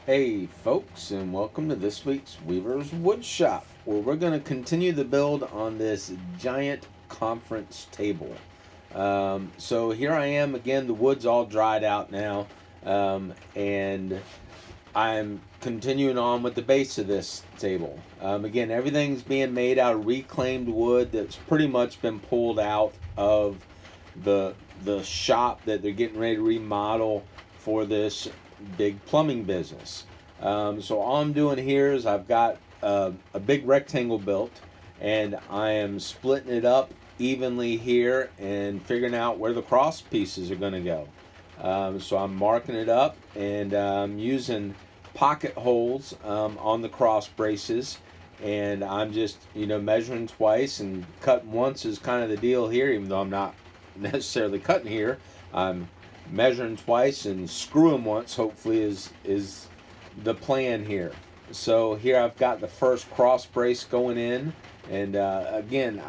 Hey folks, and welcome to this week's Weaver's Wood Shop, where we're going to continue the build on this giant conference table. So here I am again, the wood's all dried out now, and I'm continuing on with the base of this table. Again, everything's being made out of reclaimed wood that's pretty much been pulled out of the shop that they're getting ready to remodel for this big plumbing business. So all I'm doing here is I've got a big rectangle built, and I am splitting it up evenly here and figuring out where the cross pieces are going to go. So I'm marking it up, and I'm using pocket holes on the cross braces, and I'm just measuring twice and cutting once is kind of the deal here, even though I'm not necessarily cutting here. I'm measuring twice and screwing once, hopefully, is the plan here. So here I've got the first cross brace going in, and again,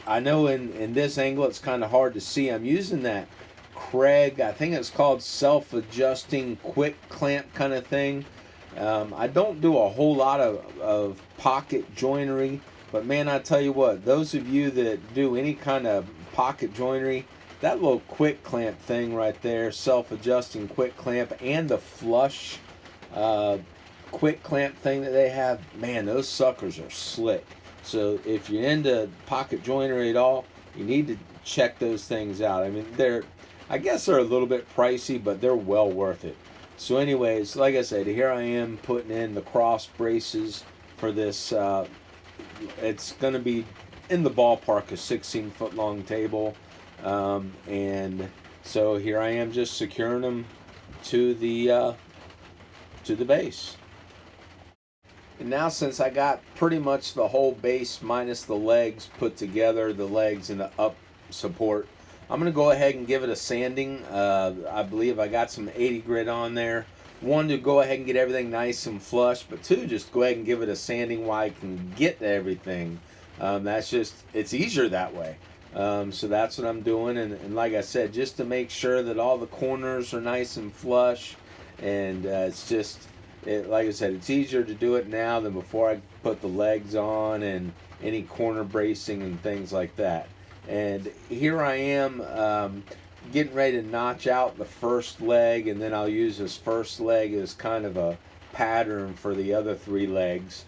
I know in this angle it's kind of hard to see. I'm using that Kreg, I think it's called self-adjusting quick clamp kind of thing. I don't do a whole lot of pocket joinery, but man, I tell you what, those of you that do any kind of pocket joinery, that little quick clamp thing right there, self-adjusting quick clamp, and the flush quick clamp thing that they have, man, those suckers are slick. So if you're into pocket joinery at all, you need to check those things out. I mean, I guess they're a little bit pricey, but they're well worth it. So anyways, like I said, here I am putting in the cross braces for this. It's going to be in the ballpark a 16-foot long table. And so here I am just securing them to the base. And now, since I got pretty much the whole base minus the legs put together, the legs and the up support, I'm going to go ahead and give it a sanding. I believe I got some 80 grit on there. One, to go ahead and get everything nice and flush, but two, just go ahead and give it a sanding while I can get everything. It's easier that way. So that's what I'm doing, and like I said, just to make sure that all the corners are nice and flush, and like I said, it's easier to do it now than before I put the legs on and any corner bracing and things like that. And here I am getting ready to notch out the first leg, and then I'll use this first leg as kind of a pattern for the other three legs.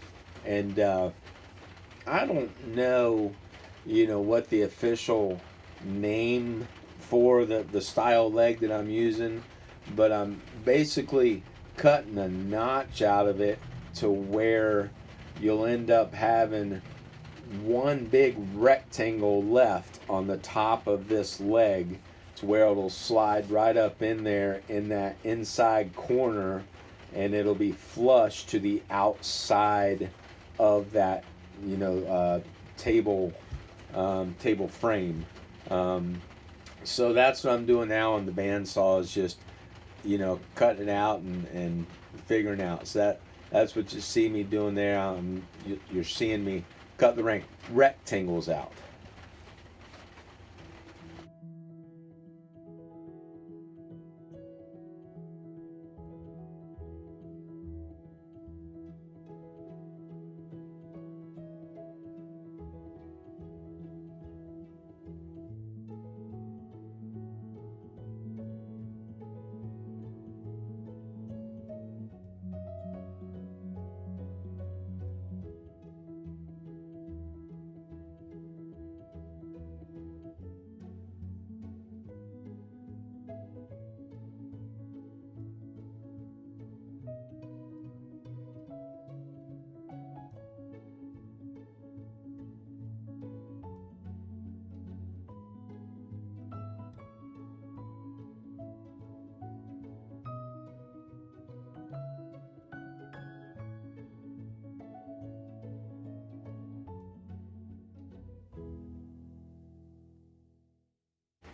And I don't know, what the official name for the style leg that I'm using, but I'm basically cutting a notch out of it to where you'll end up having one big rectangle left on the top of this leg, to where it'll slide right up in there in that inside corner, and it'll be flush to the outside of that table table frame. So that's what I'm doing now on the bandsaw, is just cutting it out and figuring out. So that's what you see me doing there. You're seeing me cut the rectangles out.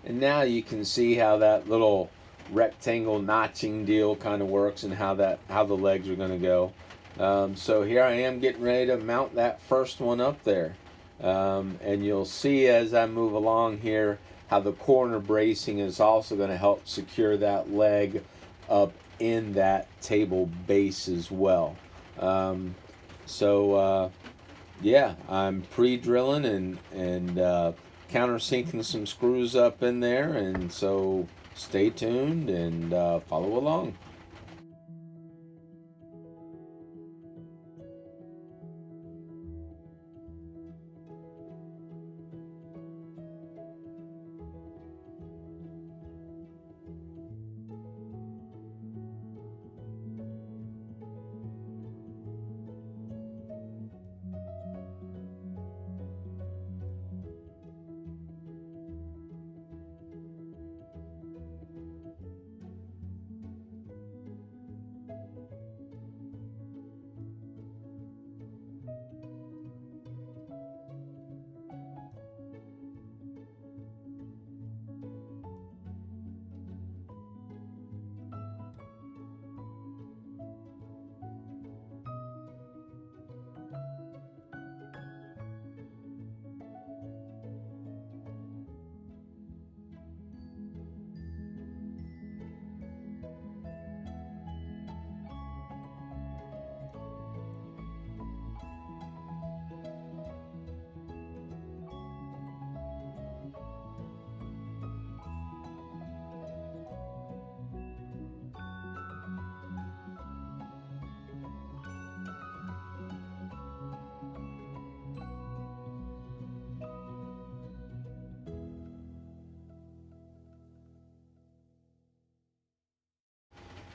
And now you can see how that little rectangle notching deal kind of works, and how the legs are going to go. So here I am getting ready to mount that first one up there. And you'll see as I move along here how the corner bracing is also going to help secure that leg up in that table base as well. So yeah, I'm pre-drilling and countersinking some screws up in there, and so stay tuned and follow along.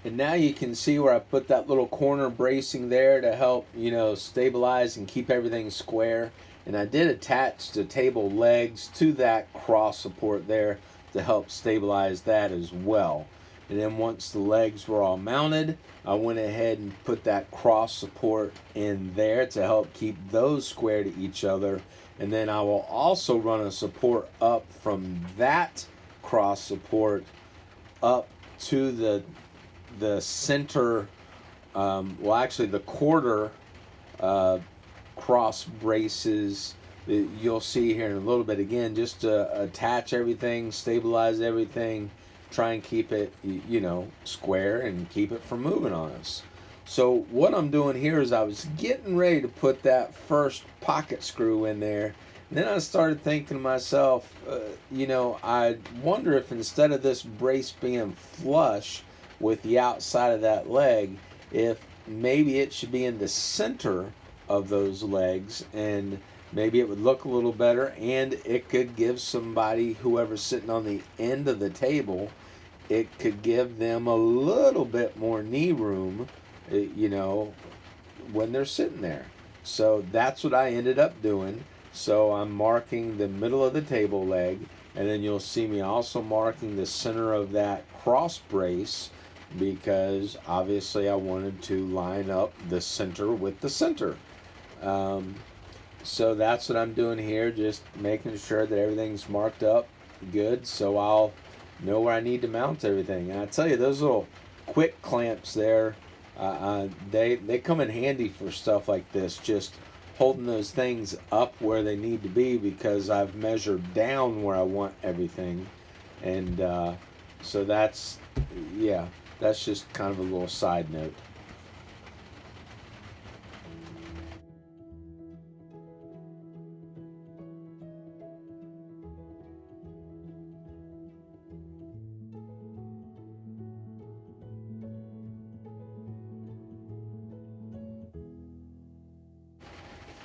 And now you can see where I put that little corner bracing there to help, stabilize and keep everything square. And I did attach the table legs to that cross support there to help stabilize that as well. And then once the legs were all mounted, I went ahead and put that cross support in there to help keep those square to each other. And then I will also run a support up from that cross support up to the center, actually the quarter cross braces that you'll see here in a little bit. Again, just to attach everything, stabilize everything, try and keep it, square and keep it from moving on us. So what I'm doing here is I was getting ready to put that first pocket screw in there. And then I started thinking to myself, I wonder if instead of this brace being flush with the outside of that leg, if maybe it should be in the center of those legs, and maybe it would look a little better, and it could give somebody, whoever's sitting on the end of the table, it could give them a little bit more knee room, when they're sitting there. So that's what I ended up doing. So I'm marking the middle of the table leg, and then you'll see me also marking the center of that cross brace, because obviously I wanted to line up the center with the center. So that's what I'm doing here, just making sure that everything's marked up good so I'll know where I need to mount everything. And I tell you, those little quick clamps there, they come in handy for stuff like this, just holding those things up where they need to be, because I've measured down where I want everything. And so that's just kind of a little side note.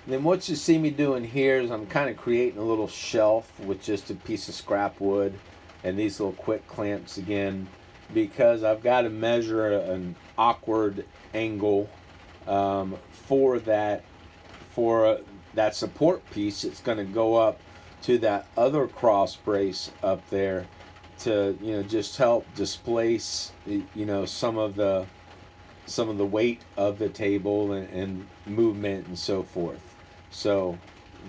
Then what you see me doing here is I'm kind of creating a little shelf with just a piece of scrap wood and these little quick clamps again, because I've got to measure an awkward angle for that support piece. It's going to go up to that other cross brace up there to just help displace some of the weight of the table and movement and so forth. So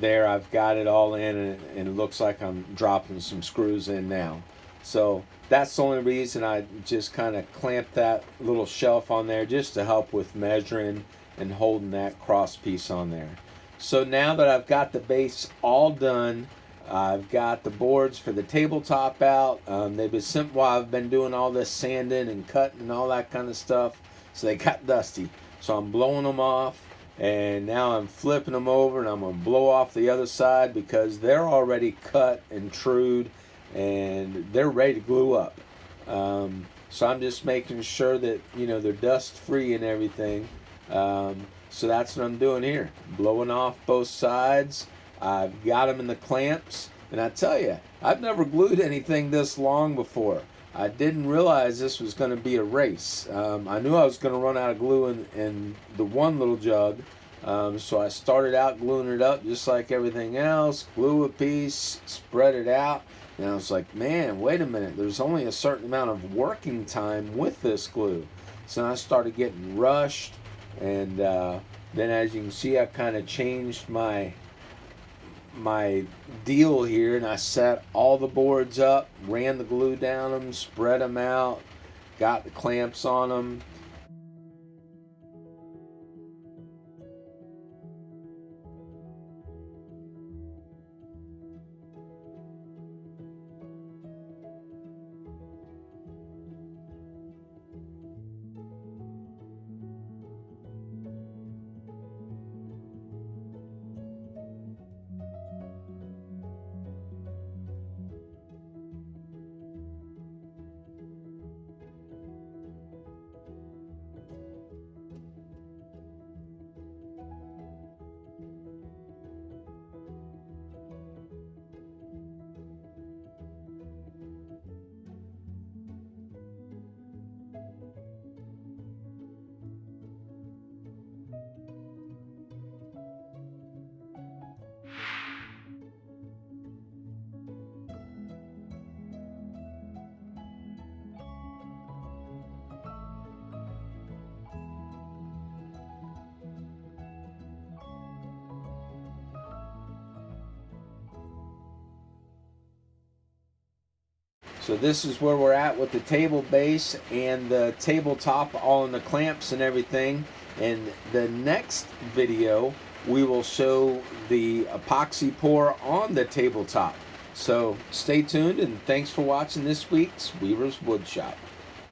there I've got it all in, and it looks like I'm dropping some screws in now. So that's the only reason I just kind of clamped that little shelf on there, just to help with measuring and holding that cross piece on there. So now that I've got the base all done, I've got the boards for the tabletop out. They've been simple while I've been doing all this sanding and cutting and all that kind of stuff. So they got dusty. So I'm blowing them off, and now I'm flipping them over, and I'm going to blow off the other side because they're already cut and trued, and they're ready to glue up. So I'm just making sure that, you know, they're dust free and everything. So that's what I'm doing here. Blowing off both sides. I've got them in the clamps. And I tell you, I've never glued anything this long before. I didn't realize this was going to be a race. I knew I was going to run out of glue in the one little jug. So I started out gluing it up just like everything else. Glue a piece, spread it out. And I was like, man, wait a minute. There's only a certain amount of working time with this glue. So I started getting rushed. And then as you can see, I kind of changed my deal here, and I set all the boards up, ran the glue down them, spread them out, got the clamps on them. So this is where we're at with the table base and the tabletop, all in the clamps and everything. In the next video, we will show the epoxy pour on the tabletop. So stay tuned, and thanks for watching this week's Weaver's Woodshop.